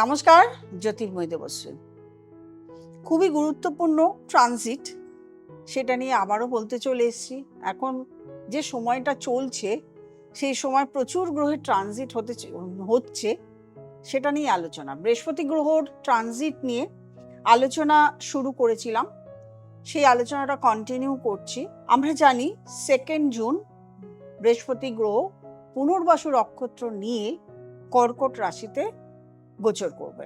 নমস্কার, জ্যোতির্ময় দেবশ্রী। খুবই গুরুত্বপূর্ণ ট্রানজিট, সেটা নিয়ে আবারও বলতে চলে এসেছি। এখন যে সময়টা চলছে সেই সময় প্রচুর গ্রহের ট্রানজিট হচ্ছে, সেটা নিয়ে আলোচনা। বৃহস্পতি গ্রহর ট্রানজিট নিয়ে আলোচনা শুরু করেছিলাম, সেই আলোচনাটা কন্টিনিউ করছি। আমরা জানি 2 জুন বৃহস্পতি গ্রহ পুনর্বসু নক্ষত্র নিয়ে কর্কট রাশিতে গোচর করবে।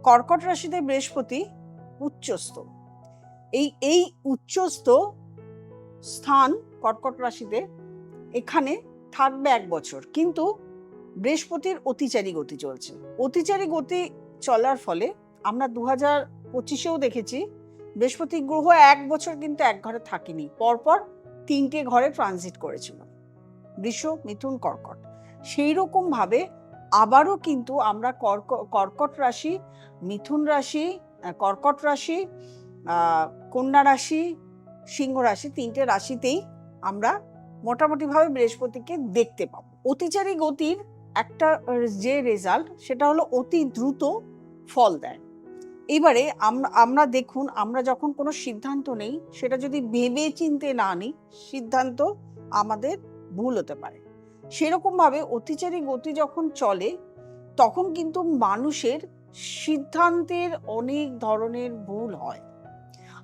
কর্কট রাশিতে বৃহস্পতি উচ্চস্থ। এই উচ্চস্থ স্থান কর্কট রাশিতে এখানে থাকবে 1 বছর, কিন্তু বৃহস্পতির অতিচারী গতি চলছে। অতিচারী গতি চলার ফলে আমরা 2025-এও দেখেছি বৃহস্পতি গ্রহ 1 বছর কিন্তু এক ঘরে থাকেনি, পরপর 3টে ঘরে ট্রানজিট করেছিল, বৃষ, মিথুন, কর্কট। সেই রকম ভাবে আবারও কিন্তু আমরা কর্কট রাশি, মিথুন রাশি, কর্কট রাশি, কন্যা রাশি, সিংহ রাশি, 3টে রাশিতেই আমরা মোটামুটিভাবে বৃহস্পতিকে দেখতে পাবো। অতিচারী গতির একটা যে রেজাল্ট, সেটা হলো অতি দ্রুত ফল দেয়। এবারে আমরা দেখুন, আমরা যখন কোনো সিদ্ধান্ত নেই, সেটা যদি ভেবে চিন্তে না নিই, সিদ্ধান্ত আমাদের ভুল হতে পারে। সেরকম ভাবে অতিচারী গতি যখন চলে, তখন কিন্তু মানুষের সিদ্ধান্তের অনেক ধরনের ভুল হয়।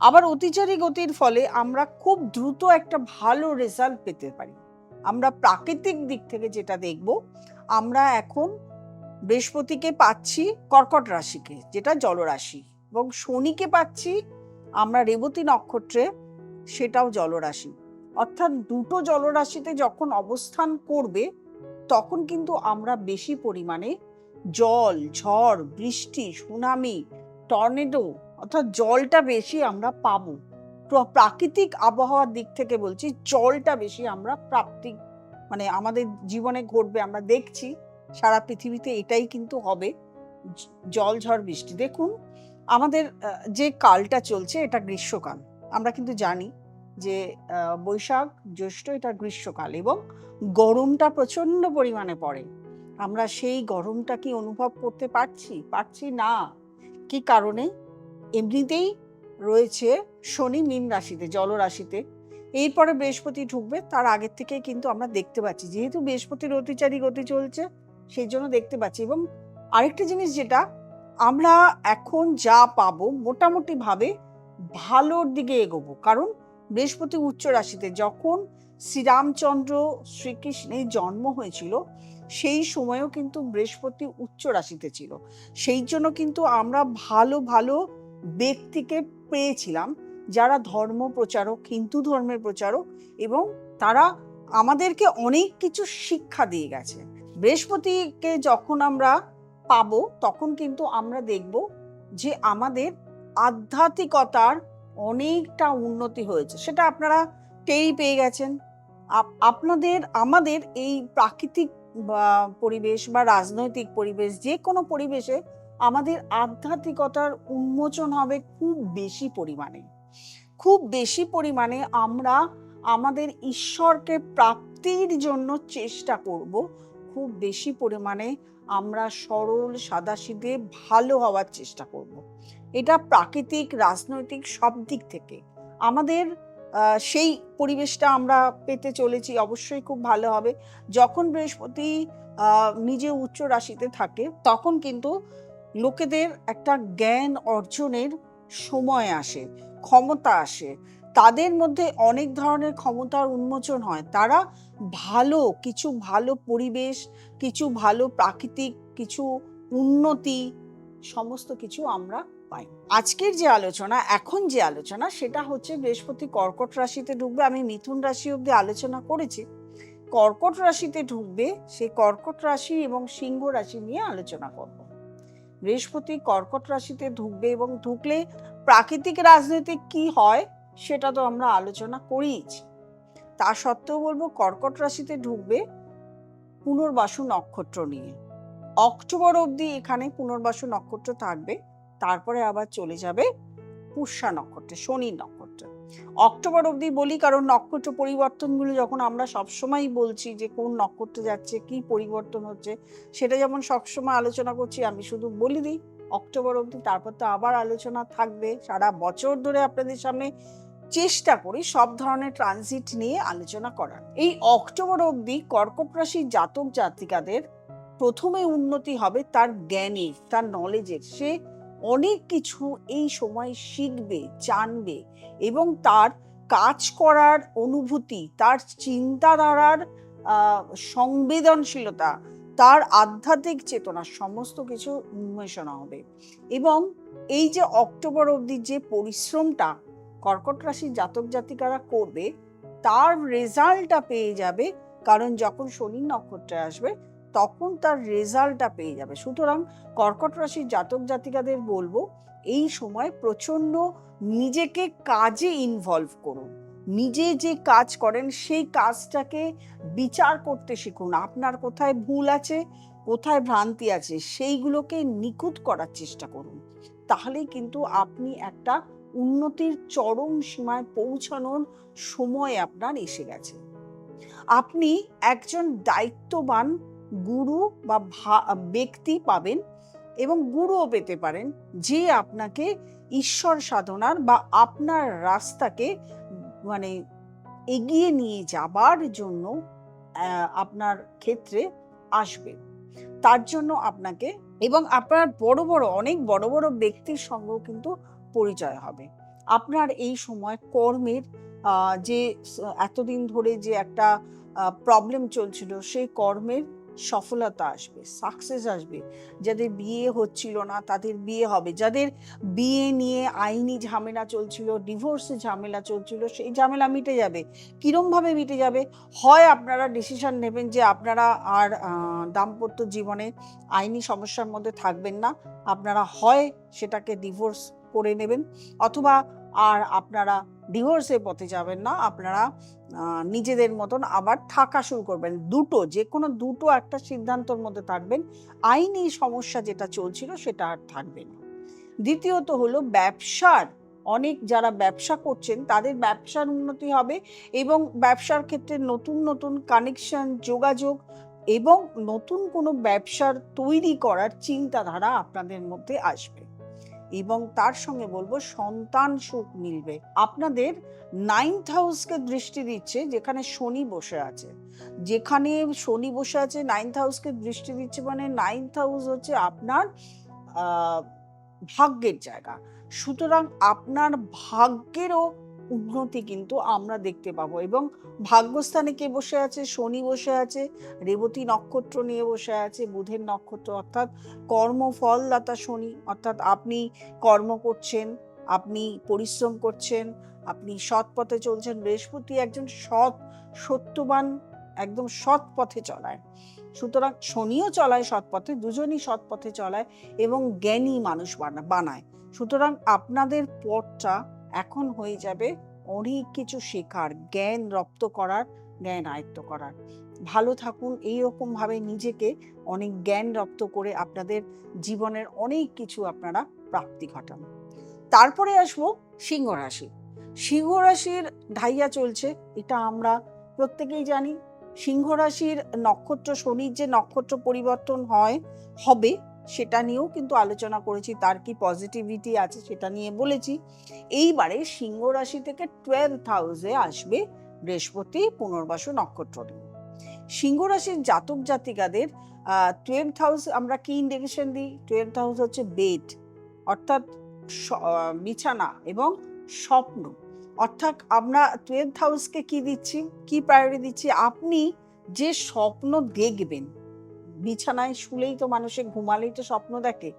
আবার অতিচারী গতির ফলে আমরা খুব দ্রুত একটা ভালো রেজাল্ট পেতে পারি। আমরা প্রাকৃতিক দিক থেকে যেটা দেখব, আমরা এখন বৃহস্পতিকে পাচ্ছি কর্কট রাশিকে, যেটা জলরাশি, এবং শনিকে পাচ্ছি আমরা রেবতী নক্ষত্রে, সেটাও জলরাশি। অর্থাৎ দুটো জলরাশিতে যখন অবস্থান করবে, তখন কিন্তু আমরা বেশি পরিমাণে জল, ঝড়, বৃষ্টি, সুনামি, টর্নেডো, অর্থাৎ জলটা বেশি আমরা পাবো। প্রাকৃতিক আবহাওয়ার দিক থেকে বলছি, জলটা বেশি আমরা প্রাপ্তি, মানে আমাদের জীবনে ঘটবে। আমরা দেখছি সারা পৃথিবীতে এটাই কিন্তু হবে, জল, ঝড়, বৃষ্টি। দেখুন, আমাদের যে কালটা চলছে, এটা গ্রীষ্মকাল। আমরা কিন্তু জানি যে বৈশাখ, জ্যৈষ্ঠ এটা গ্রীষ্মকাল, এবং গরমটা প্রচন্ড পরিমাণে পড়ে। আমরা সেই গরমটা কি অনুভব করতে পারছি না। কি কারণে? এমনিতেই রয়েছে শনি মীন রাশিতে, জলরাশিতে। এরপরে বৃহস্পতি ঢুকবে, তার আগের থেকে কিন্তু আমরা দেখতে পাচ্ছি, যেহেতু বৃহস্পতির অতিচারী গতি চলছে, সেই জন্য দেখতে পাচ্ছি। এবং আরেকটা জিনিস, যেটা আমরা এখন যা পাবো মোটামুটি ভাবে ভালোর দিকে এগোবো, কারণ বৃহস্পতি উচ্চ রাশিতে। যখন শ্রীরামচন্দ্র শ্রীকৃষ্ণের জন্ম হয়েছিল, সেই সময়ও কিন্তু বৃহস্পতি উচ্চ রাশিতে ছিল। সেই জন্য কিন্তু আমরা ভালো ভালো ব্যক্তিকে পেয়েছিলাম, যারা ধর্ম প্রচারক, হিন্দু ধর্মের প্রচারক, এবং তারা আমাদেরকে অনেক কিছু শিক্ষা দিয়ে গেছে। বৃহস্পতিকে যখন আমরা পাবো, তখন কিন্তু আমরা দেখব যে আমাদের আধ্যাত্মিকতার অনেকটা উন্নতি হয়েছে। সেটা আপনারা টেরই পেয়ে গেছেন। আমাদের এই প্রাকৃতিক পরিবেশ বা রাজনৈতিক পরিবেশ, যে কোনো পরিবেশে আমাদের আধ্যাত্মিকতার উন্মোচন হবে খুব বেশি পরিমাণে। আমরা আমাদের ঈশ্বরকে প্রাপ্তির জন্য চেষ্টা করব খুব বেশি পরিমাণে। আমরা সরল, সাদাসিধে, ভালো হওয়ার চেষ্টা করব। এটা প্রাকৃতিক, রাজনৈতিক সব দিক থেকে আমাদের সেই পরিবেশটা আমরা পেতে চলেছি। অবশ্যই খুব ভালো হবে। যখন বৃহস্পতি নিজে উচ্চ রাশিতে থাকে, তখন কিন্তু লোকেদের একটা জ্ঞান অর্জনের সময় আসে, ক্ষমতা আসে, তাদের মধ্যে অনেক ধরনের ক্ষমতার উন্মোচন হয়। তারা ভালো পরিবেশ, কিছু ভালো প্রাকৃতিক কিছু উন্নতি, সমস্ত কিছু আমরা পাই। আজকের যে আলোচনা, এখন যে আলোচনা, সেটা হচ্ছে বৃহস্পতি কর্কট রাশিতে ঢুকবে। আমি মিথুন রাশি অবধি আলোচনা করেছি। কর্কট রাশিতে ঢুকবে, সেই কর্কট রাশি এবং সিংহ রাশি নিয়ে আলোচনা করব। বৃহস্পতি কর্কট রাশিতে ঢুকবে, এবং ঢুকলে প্রাকৃতিক রাজনৈতিক কি হয় সেটা তো আমরা আলোচনা করিয়েছি। তা সত্ত্বেও বলবো, কর্কট রাশিতে ঢুকবে পুনর্বসু নক্ষত্র নিয়ে। অক্টোবর অবধি এখানে পুনর্বসু নক্ষত্র থাকবে, তারপরে আবার চলে যাবে পুষ্যা নক্ষত্রে, শনি নক্ষত্রে। অক্টোবর অবধি বলি কারণ নক্ষত্র পরিবর্তনগুলো যখন আমরা সবসময় বলছি যে কোন নক্ষত্র যাচ্ছে, কি পরিবর্তন হচ্ছে, সেটা যেমন সবসময় আলোচনা করছি, আমি শুধু বলে দিই অক্টোবর অবধি, তারপর তো আবার আলোচনা থাকবে। সারা বছর ধরে আপনাদের সামনে চেষ্টা করি সব ধরনের ট্রানজিট নিয়ে আলোচনা করার। এই অক্টোবর অবধি কর্কট রাশির জাতক জাতিকাদের প্রথমে উন্নতি হবে তার জ্ঞানের, তার নলেজের। সে অনেক কিছু এই সময় শিখবে, জানবে এবং তার কাজ করার অনুভূতি, তার চিন্তাধারার সংবেদনশীলতা, তার আধ্যাত্মিক চেতনা সমস্ত কিছু উন্মেষণা হবে। এবং এই যে অক্টোবর অবধি যে পরিশ্রমটা কর্কট রাশির জাতক জাতিকারা করবে তার রেজাল্টটা পেয়ে যাবে, কারণ যখন শনি নক্ষত্রে আসবে তখন তার রেজাল্টটা পেয়ে যাবে। সুতরাং কর্কট রাশির জাতক জাতিকাদের বলবো এই সময় প্রচন্ড নিজেকে কাজে ইনভলভ করুন। নিজে যে কাজ করেন সেই কাজটাকে বিচার করতে শিখুন। আপনার কোথায় ভুল আছে, কোথায় ভ্রান্তি আছে, সেইগুলোকে নিখুঁত করার চেষ্টা করুন। তাহলেই কিন্তু আপনি একটা উন্নতির চরম সীমায় পৌঁছানোর সময় আপনার এসে গেছে। আপনি একজন দায়িত্ববান গুরু বা ব্যক্তি পাবেন এবং গুরুও পেতে পারেন, যে আপনাকে ঈশ্বর সাধনার বা আপনার রাস্তাকে মানে এগিয়ে নিয়ে যাবার জন্য আপনার ক্ষেত্রে আসবে। তার জন্য আপনাকে এবং আপনার অনেক বড় বড় ব্যক্তির সঙ্গেও কিন্তু পরিচয় হবে। আপনার এই সময় কর্মের যে এতদিন ধরে যে একটা প্রবলেম চলছিল, সেই কর্মের সফলতা আসবে, সাকসেস আসবে। যাদের বিয়ে হচ্ছিল না তাদের বিয়ে হবে, যাদের বিয়ে নিয়ে আইনি ঝামেলা চলছিল, ডিভোর্সে ঝামেলা চলছিল, সেই ঝামেলা মিটে যাবে। কিরমভাবে মিটে যাবে? হয় আপনারা ডিসিশন নেবেন যে আপনারা আর দাম্পত্য জীবনে আইনি সমস্যার মধ্যে থাকবেন না, আপনারা হয় সেটাকে ডিভোর্স করে নেবেন, অথবা আর আপনারা ডিভোর্সের পথে যাবেন না, আপনারা নিজেদের মতন আবার থাকা শুরু করবেন। যে কোনো দুটো একটা সিদ্ধান্তর মধ্যে থাকবেন। আইনি সমস্যা যেটা চলছিল সেটা আর থাকবে না। দ্বিতীয়ত হলো ব্যবসার, অনেক যারা ব্যবসা করছেন তাদের ব্যবসার উন্নতি হবে এবং ব্যবসার ক্ষেত্রে নতুন নতুন কানেকশন, যোগাযোগ এবং নতুন কোনো ব্যবসার তৈরি করার চিন্তাধারা আপনাদের মধ্যে আসবে। এবং তার সঙ্গে বলবো সন্তান সুখ মিলবে। আপনাদের 9th হাউসকে দৃষ্টি দিচ্ছে, যেখানে শনি বসে আছে। যেখানে শনি বসে আছে 9th হাউসকে দৃষ্টি দিচ্ছে, মানে 9th হাউস হচ্ছে আপনার ভাগ্যের জায়গা। সুতরাং আপনার ভাগ্যেরও উন্নতি কিন্তু আমরা দেখতে পাবো। এবং ভাগ্যস্থানে কে বসে আছে? শনি বসে আছে, রেবতী নক্ষত্র নিয়ে বসে আছে, বুধের নক্ষত্র, অর্থাৎ কর্মফলদাতা শনি। অর্থাৎ আপনি কর্ম করছেন, আপনি পরিশ্রম করছেন, আপনি সৎ পথে চলছেন। বৃহস্পতি একজন সত্যবান, একদম সৎ পথে চলায়। সুতরাং শনিও চলায় সৎ পথে, দুজনই সৎ পথে চলায় এবং জ্ঞানী মানুষ বানায়। সুতরাং আপনাদের পথটা এখন হয়ে যাবে অনেক কিছু শেখার, জ্ঞান রপ্ত করার, জ্ঞান আয়ত্ত করার। ভালো থাকুন, এইরকম ভাবে নিজেকে অনেক জ্ঞান রপ্ত করে আপনাদের জীবনের অনেক কিছু আপনারা প্রাপ্তি ঘটান। তারপরে আসবো সিংহ রাশি। সিংহ রাশির ঢাইয়া চলছে, এটা আমরা প্রত্যেকেই জানি। সিংহ রাশির নক্ষত্র, শনির যে নক্ষত্র পরিবর্তন হবে সেটা নিয়েও কিন্তু আলোচনা করেছি, তার কি পজিটিভিটি আছে সেটা নিয়ে বলেছি। এইবারে সিংহ রাশি থেকে 12th হাউসে আসবে বৃহস্পতি পুনর্বাসু নক্ষত্র নিয়ে। সিংহ রাশির জাতক জাতিকাদের 12th হাউস আমরা কি ইন্ডিকেশন দিই? 12th হাউস হচ্ছে বেড, অর্থাৎ বিছানা এবং স্বপ্ন। অর্থাৎ আমরা 12th হাউসকে কি দিচ্ছি, কি প্রায়োরিটি দিচ্ছি? আপনি যে স্বপ্ন দেখবেন, বিছানায় শুলেই তো মানুষের, ঘুমালেই তো স্বপ্ন দেখে,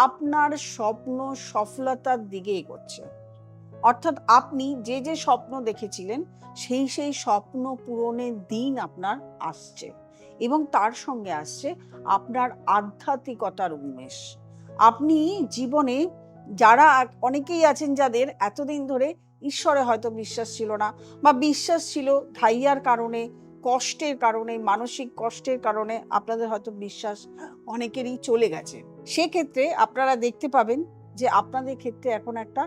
আপনার স্বপ্ন সফলতার দিকে এগোচ্ছে। অর্থাৎ আপনি যে যে স্বপ্ন দেখেছিলেন সেই স্বপ্ন পূরণের দিন আপনার আসছে এবং তার সঙ্গে আসছে আপনার আধ্যাত্মিকতার উন্মেষ। আপনি জীবনে যারা অনেকেই আছেন যাদের এতদিন ধরে ঈশ্বরে হয়তো বিশ্বাস ছিল না, বা বিশ্বাস ছিল ধাইয়ার কারণে, কষ্টের কারণে, মানসিক কষ্টের কারণে আপনাদের হয়তো বিশ্বাস অনেকেরই চলে গেছে। সেক্ষেত্রে আপনারা দেখতে পাবেন যে আপনাদের ক্ষেত্রে এখন একটা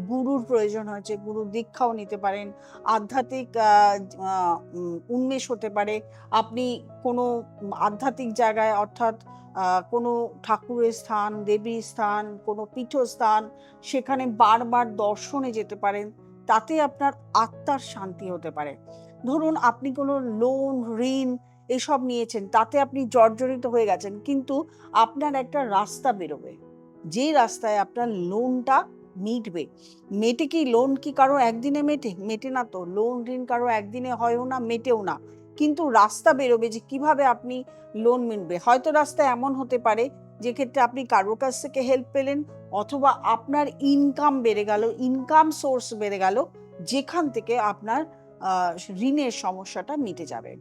গুরুর প্রয়োজন হয়েছে, গুরুর দীক্ষাও নিতে পারেন, আধ্যাত্মিক উন্মেষ হতে পারে। আপনি কোনো আধ্যাত্মিক জায়গায় অর্থাৎ কোনো ঠাকুরের স্থান, দেবীর স্থান, কোনো পীঠস্থান, সেখানে বারবার দর্শনে যেতে পারেন। তাতে আপনার আত্মার শান্তি হতে পারে। ধরুন আপনি কোনো লোন, ঋণ এসব নিয়েছেন, তাতে আপনি জর্জরিত হয়ে গেছেন, কিন্তু আপনার একটা রাস্তা বেরোবে, যে রাস্তায় আপনার লোনটা মিটবে। মেটে কি লোন কি কারো একদিনে মেটে? মেটে না তো। লোন ঋণ কারো একদিনে হয়ও না, মেটেও না। কিন্তু রাস্তা বেরোবে যে কিভাবে আপনি লোন মিটবে। হয়তো রাস্তা এমন হতে পারে যে ক্ষেত্রে আপনি কারোর কাছ থেকে হেল্প পেলেন, অথবা আপনার ইনকাম বেড়ে গেল, ইনকাম সোর্স বেড়ে গেল, যেখান থেকে আপনার ঋণের সমস্যাটা মিটে যাবে।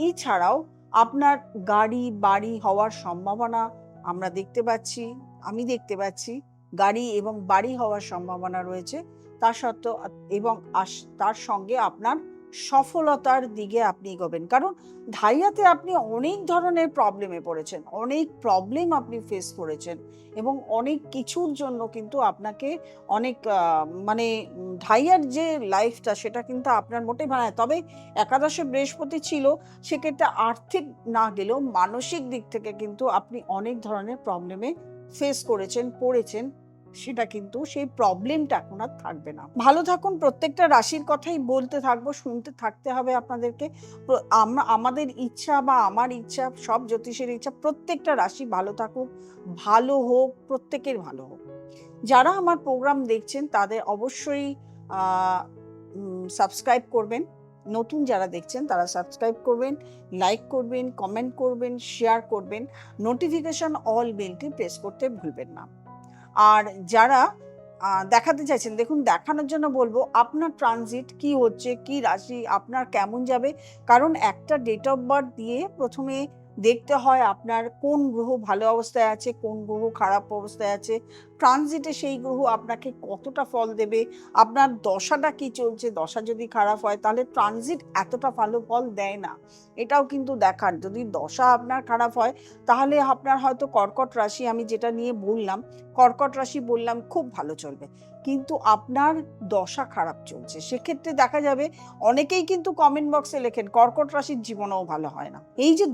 এছাড়াও আপনার গাড়ি বাড়ি হওয়ার সম্ভাবনা আমরা দেখতে পাচ্ছি, আমি দেখতে পাচ্ছি গাড়ি এবং বাড়ি হওয়ার সম্ভাবনা রয়েছে। তা সত্ত্বেও এবং তার সঙ্গে আপনার সফলতার দিকে আপনি এগোবেন, কারণ ঢাইয়াতে আপনি অনেক ধরনের প্রবলেমে পড়েছেন, অনেক প্রবলেম আপনি ফেস করেছেন, এবং অনেক কিছুর জন্য কিন্তু আপনাকে অনেক মানে ঢাইয়ার যে লাইফটা সেটা কিন্তু আপনার মোটেই ভালো না। তবে একাদশে বৃহস্পতি ছিল, সেক্ষেত্রে আর্থিক না গেলেও মানসিক দিক থেকে কিন্তু আপনি অনেক ধরনের প্রবলেমে ফেস করেছেন, পড়েছেন। সেটা কিন্তু সেই প্রবলেমটা এখন আর থাকবে না। ভালো থাকুন। প্রত্যেকটা রাশির কথাই বলতে থাকবো, শুনতে থাকতে হবে আপনাদেরকে। আমাদের ইচ্ছা বা আমার ইচ্ছা, সব জ্যোতিষের ইচ্ছা, প্রত্যেকটা রাশি ভালো থাকুক, ভালো হোক, প্রত্যেকের ভালো হোক। যারা আমার প্রোগ্রাম দেখছেন তাদের অবশ্যই সাবস্ক্রাইব করবেন। নতুন যারা দেখছেন তারা সাবস্ক্রাইব করবেন, লাইক করবেন, কমেন্ট করবেন, শেয়ার করবেন, নোটিফিকেশন অল বেলটি প্রেস করতে ভুলবেন না। আর যারা দেখাতে চাইছেন, দেখুন দেখানোর জন্য বলবো আপনার ট্রানজিট কি হচ্ছে, কি রাশি আপনার কেমন যাবে। কারণ একটা ডেট অফ বার্থ দিয়ে প্রথমে দেখতে হয় আপনার কোন গ্রহ ভালো অবস্থায় আছে, কোন গ্রহ খারাপ অবস্থায় আছে, ট্রানজিটে সেই গ্রহ আপনাকে কতটা ফল দেবে, আপনার দশাটা কি চলছে। দশা যদি খারাপ হয় তাহলে ট্রানজিট এতটা ভালো ফল দেয় না, এটাও কিন্তু দেখার। যদি দশা আপনার খারাপ হয় তাহলে আপনার হয়তো কর্কট রাশি, আমি যেটা নিয়ে বললাম কর্কট রাশি বললাম খুব ভালো চলবে, কিন্তু আপনার দশা খারাপ চলছে, সেক্ষেত্রে দেখা যাবে অনেকেই কিন্তু কমেন্ট বক্সে লেখেন কর্কট রাশির জীবনেও ভালো হয় না। এই যে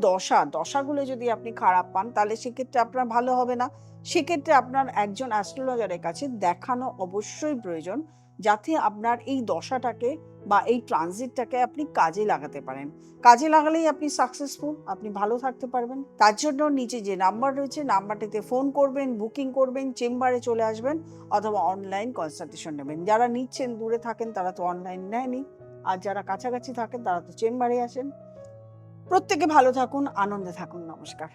দশাগুলো যদি আপনি খারাপ পান তাহলে সেক্ষেত্রে আপনার ভালো হবে না। সেক্ষেত্রে আপনার একজন অ্যাস্ট্রোলজারের কাছে দেখানো অবশ্যই প্রয়োজন, যাতে আপনার এই দশাটাকে বা এই ট্রানজিটটাকে আপনি কাজে লাগাতে পারেন। কাজে লাগালেই আপনি সাকসেসফুল, আপনি ভালো থাকতে পারবেন। তার জন্য নিচে যে নাম্বার রয়েছে, নাম্বারটিতে ফোন করবেন, বুকিং করবেন, চেম্বারে চলে আসবেন, অথবা অনলাইন কনসালটেশন নেবেন। যারা নিচ্ছেন দূরে থাকেন তারা তো অনলাইন নেয়নি, আর যারা কাছাকাছি থাকেন তারা তো চেম্বারে আসেন। প্রত্যেকে ভালো থাকুন, আনন্দে থাকুন। নমস্কার।